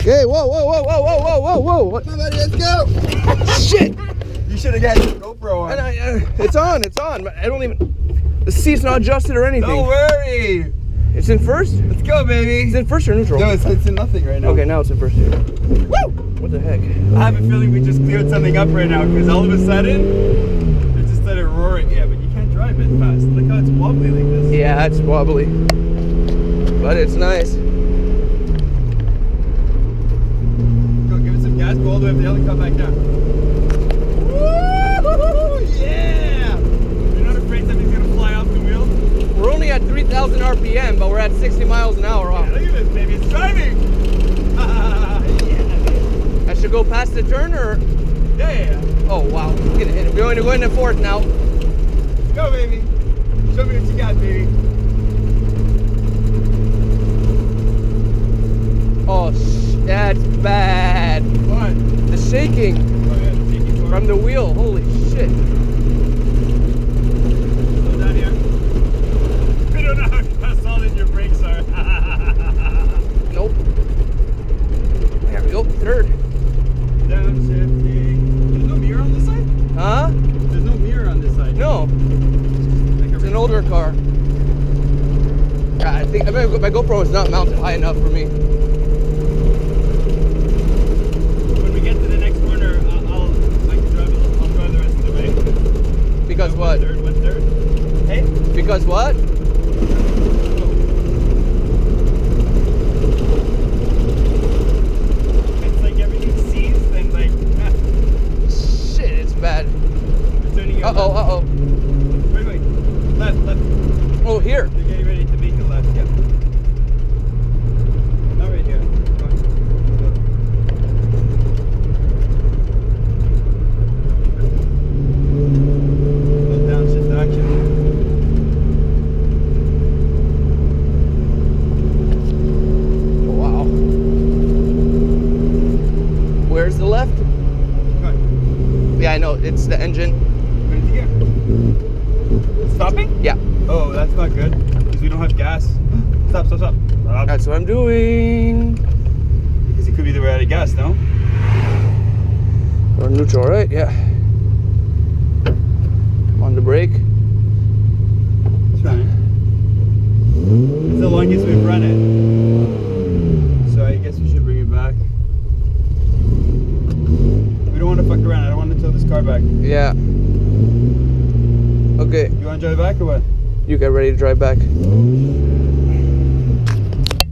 Okay, whoa, whoa, whoa, whoa, whoa, whoa, whoa, whoa. What? Come on, buddy, let's go. Shit! You should have got your GoPro on. It's on, it's on. But I don't even. The seat's not adjusted or anything. Don't worry. It's in first? Let's go, baby. It's in first or neutral? No, it's in nothing right now. Okay, now it's in first. Woo! What the heck? I have a feeling we just cleared something up right now because all of a sudden it just started roaring. Yeah, but you can't drive it fast. Look how it's wobbly like this. Yeah, it's wobbly. But it's nice. Go, give it some gas, go all the way up the hill and come back down. Woo! Yeah! You're not afraid something's gonna fly off the wheel? We're only at 3,000 RPM, but we're at 60 miles an hour off. Yeah, look at this, baby. It's driving! Yeah. I should go past the turn or? Yeah. Oh, wow. Get it. We're going to go into fourth now. Go, baby. Show me what you got, baby. Oh, that's bad. What? The shaking Oh, yeah, the shaking part. from the wheel. Holy shit. Slow down here. I don't know how solid your brakes are. Nope. There we go. Third. Downshifting. There's no mirror on this side? Huh? There's no mirror on this side. No. It's an older car. Yeah, I think my GoPro is not mounted high enough for me. When we get to the next corner, I'll drive the rest of the way. Because what? One third. Hey? Because what? It's like everything seized and like, Shit, it's bad. we're turning it Uh-oh, left. uh-oh. Wait. Left. Oh, here. You're getting ready to make a left, yeah. Not right here. Go on. Go downshift action. Wow. Where's the left? Go on. Yeah, I know. It's the engine. What did you get? Stopping? Yeah. Oh, that's not good because we don't have gas. Stop. That's what I'm doing. Because it could be that we're out of gas, no? We're neutral, right? Yeah. On the brake. It's fine. It's the longest we've run it. So I guess we should bring it back. We don't want to fuck around. I don't want to tow this car back. Yeah. Okay. You want to drive back or what? You get ready to drive back. Oh, shit.